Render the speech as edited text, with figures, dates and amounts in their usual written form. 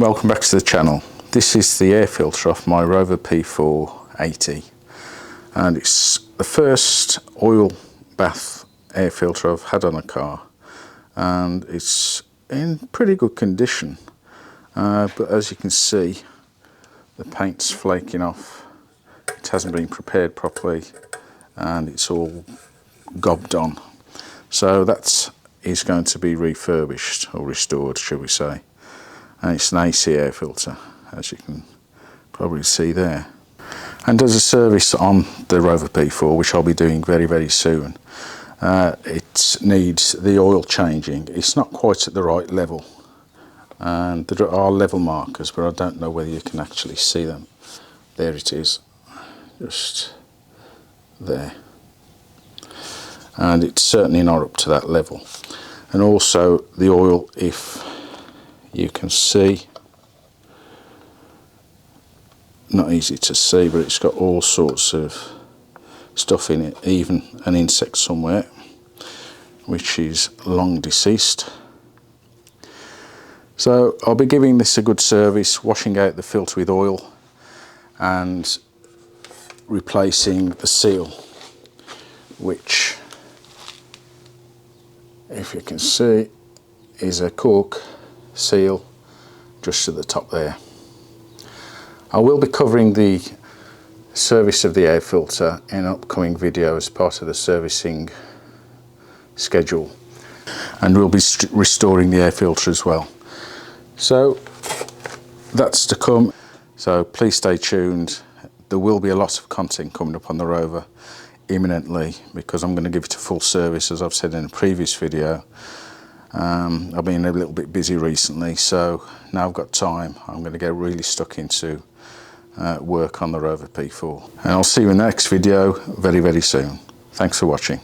Welcome back to the channel. This is the air filter off my Rover P4 80, and it's the first oil bath air filter I've had on a car, and it's in pretty good condition, but as you can see, the paint's flaking off. It hasn't been prepared properly and it's all gobbed on, so that is going to be refurbished or restored, shall we say. And it's an AC air filter, as you can probably see there, and does a service on the Rover P4, which I'll be doing very soon. It needs the oil changing. It's not quite at the right level, and there are level markers, but I don't know whether you can actually see them. There it is, just there, and it's certainly not up to that level. And also the oil, if you can see, not easy to see, but it's got all sorts of stuff in it, even an insect somewhere which is long deceased. So I'll be giving this a good service, washing out the filter with oil and replacing the seal, which, if you can see, is a cork seal just to the top there. I will be covering the service of the air filter in an upcoming video as part of the servicing schedule, and we'll be restoring the air filter as well. So that's to come, so please stay tuned. There will be a lot of content coming up on the Rover imminently, because I'm going to give it a full service, as I've said in a previous video. I've been a little bit busy recently, so now I've got time, I'm going to get really stuck into work on the Rover P4. And I'll see you in the next video very soon. Thanks for watching.